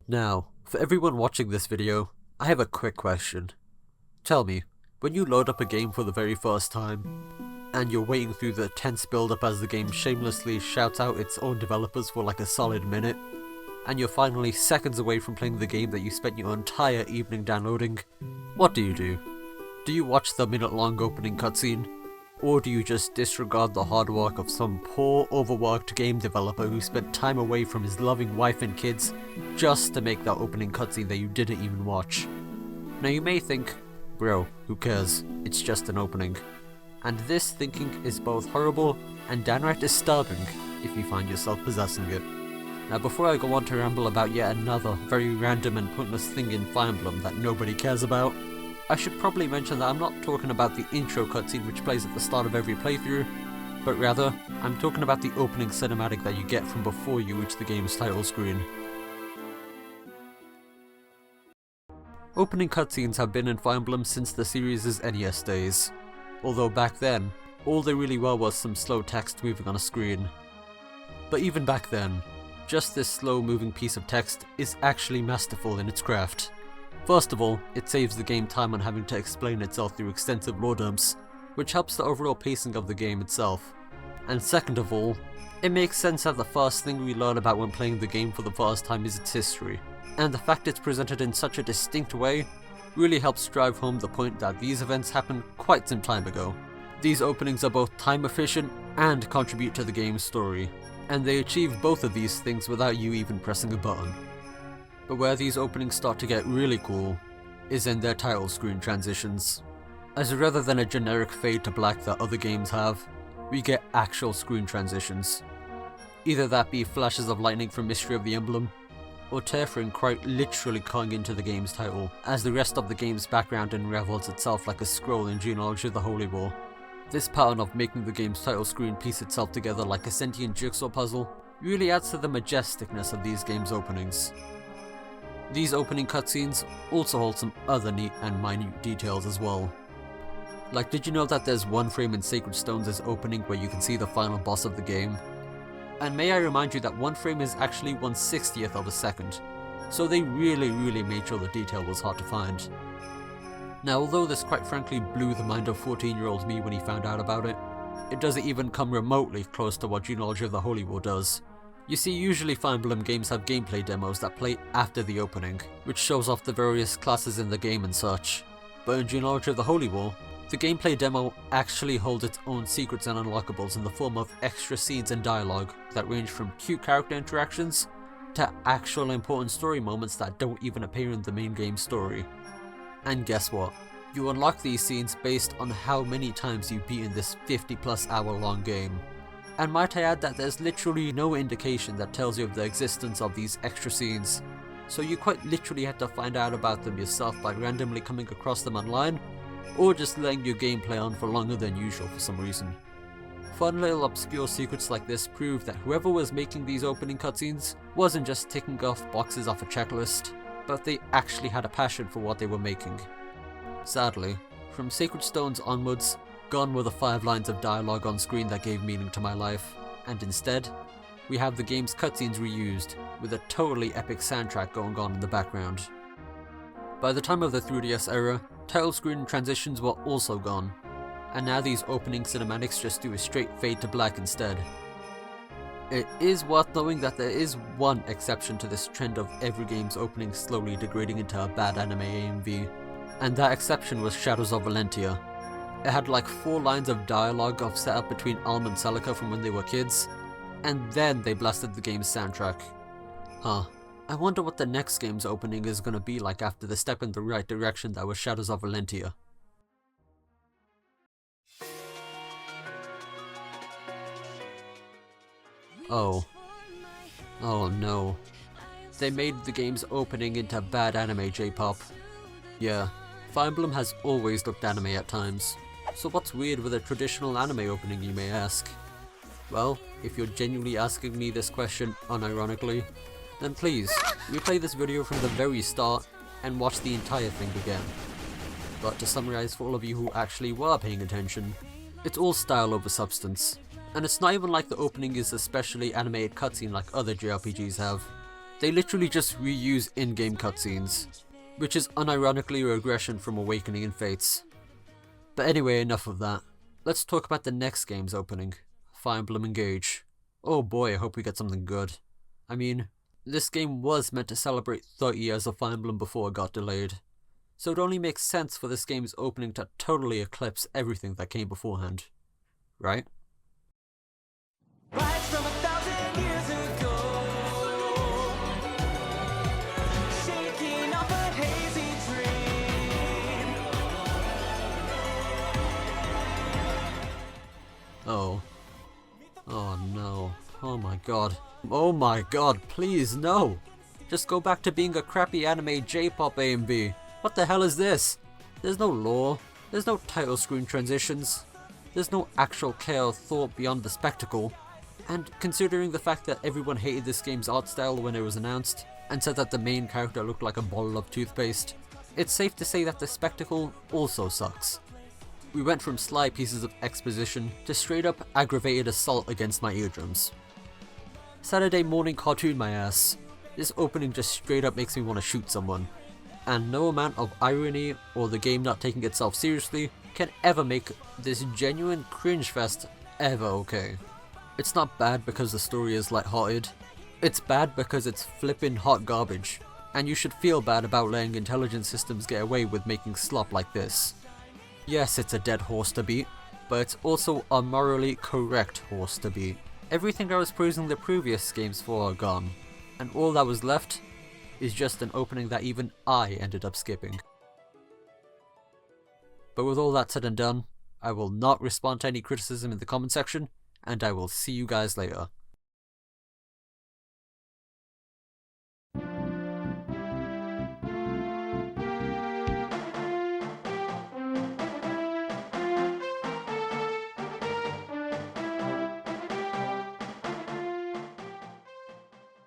Now, for everyone watching this video, I have a quick question. Tell me, when you load up a game for the very first time, and you're waiting through the tense build-up as the game shamelessly shouts out its own developers for like a solid minute, and you're finally seconds away from playing the game that you spent your entire evening downloading, what do? Do you watch the minute-long opening cutscene? Or do you just disregard the hard work of some poor, overworked game developer who spent time away from his loving wife and kids just to make that opening cutscene that you didn't even watch? Now you may think, bro, who cares, it's just an opening. And this thinking is both horrible and downright disturbing if you find yourself possessing it. Now before I go on to ramble about yet another very random and pointless thing in Fire Emblem that nobody cares about, I should probably mention that I'm not talking about the intro cutscene which plays at the start of every playthrough, but rather, I'm talking about the opening cinematic that you get from before you reach the game's title screen. Opening cutscenes have been in Fire Emblem since the series' NES days, although back then, all they really were was some slow text moving on a screen. But even back then, just this slow moving piece of text is actually masterful in its craft. First of all, it saves the game time on having to explain itself through extensive lore dumps, which helps the overall pacing of the game itself. And second of all, it makes sense that the first thing we learn about when playing the game for the first time is its history, and the fact it's presented in such a distinct way really helps drive home the point that these events happened quite some time ago. These openings are both time efficient and contribute to the game's story, and they achieve both of these things without you even pressing a button. But where these openings start to get really cool is in their title screen transitions. As rather than a generic fade to black that other games have, we get actual screen transitions. Either that be flashes of lightning from Mystery of the Emblem, or Tefrin quite literally calling into the game's title, as the rest of the game's background unravels itself like a scroll in Genealogy of the Holy War. This pattern of making the game's title screen piece itself together like a sentient jigsaw puzzle really adds to the majesticness of these games' openings. These opening cutscenes also hold some other neat and minute details as well. Like, did you know that there's one frame in Sacred Stones' opening where you can see the final boss of the game? And may I remind you that one frame is actually 1/60th of a second, so they really made sure the detail was hard to find. Now although this quite frankly blew the mind of 14-year-old me when he found out about it, it doesn't even come remotely close to what Genealogy of the Holy War does. You see, usually Fire Emblem games have gameplay demos that play after the opening, which shows off the various classes in the game and such. But in Genealogy of the Holy War, the gameplay demo actually holds its own secrets and unlockables in the form of extra scenes and dialogue that range from cute character interactions to actual important story moments that don't even appear in the main game story. And guess what? You unlock these scenes based on how many times you've beaten this 50+ hour long game. And might I add that there's literally no indication that tells you of the existence of these extra scenes, so you quite literally had to find out about them yourself by randomly coming across them online, or just letting your game play on for longer than usual for some reason. Fun little obscure secrets like this prove that whoever was making these opening cutscenes wasn't just ticking off boxes off a checklist, but they actually had a passion for what they were making. Sadly, from Sacred Stones onwards, gone were the 5 lines of dialogue on screen that gave meaning to my life, and instead, we have the game's cutscenes reused, with a totally epic soundtrack going on in the background. By the time of the 3DS era, title screen transitions were also gone, and now these opening cinematics just do a straight fade to black instead. It is worth knowing that there is one exception to this trend of every game's opening slowly degrading into a bad anime AMV, and that exception was Shadows of Valentia. It had like 4 lines of dialogue of setup between Alm and Celica from when they were kids, and then they blasted the game's soundtrack. I wonder what the next game's opening is gonna be like after the step in the right direction that was Shadows of Valentia. Oh no. They made the game's opening into bad anime J-pop. Yeah, Fire Emblem has always looked anime at times. So what's weird with a traditional anime opening, you may ask? Well, if you're genuinely asking me this question unironically, then please, replay this video from the very start and watch the entire thing again. But to summarize for all of you who actually were paying attention, it's all style over substance. And it's not even like the opening is a specially animated cutscene like other JRPGs have. They literally just reuse in-game cutscenes, which is unironically a regression from Awakening and Fates. But anyway, enough of that. Let's talk about the next game's opening, Fire Emblem Engage. Oh boy, I hope we get something good. I mean, this game was meant to celebrate 30 years of Fire Emblem before it got delayed, so it only makes sense for this game's opening to totally eclipse everything that came beforehand. Right? Rise from 1,000 years ago, shaking off a hazy dream. Oh. Oh no. Oh my god. Oh my god, please, no! Just go back to being a crappy anime J-pop AMV. What the hell is this? There's no lore, there's no title screen transitions, there's no actual care or thought beyond the spectacle. And considering the fact that everyone hated this game's art style when it was announced, and said that the main character looked like a bottle of toothpaste, it's safe to say that the spectacle also sucks. We went from sly pieces of exposition to straight up aggravated assault against my eardrums. Saturday morning cartoon my ass. This opening just straight up makes me want to shoot someone. And no amount of irony or the game not taking itself seriously can ever make this genuine cringe fest ever okay. It's not bad because the story is lighthearted. It's bad because it's flippin' hot garbage. And you should feel bad about letting intelligent systems get away with making slop like this. Yes, it's a dead horse to beat, but it's also a morally correct horse to beat. Everything I was praising the previous games for are gone, and all that was left is just an opening that even I ended up skipping. But with all that said and done, I will not respond to any criticism in the comment section, and I will see you guys later.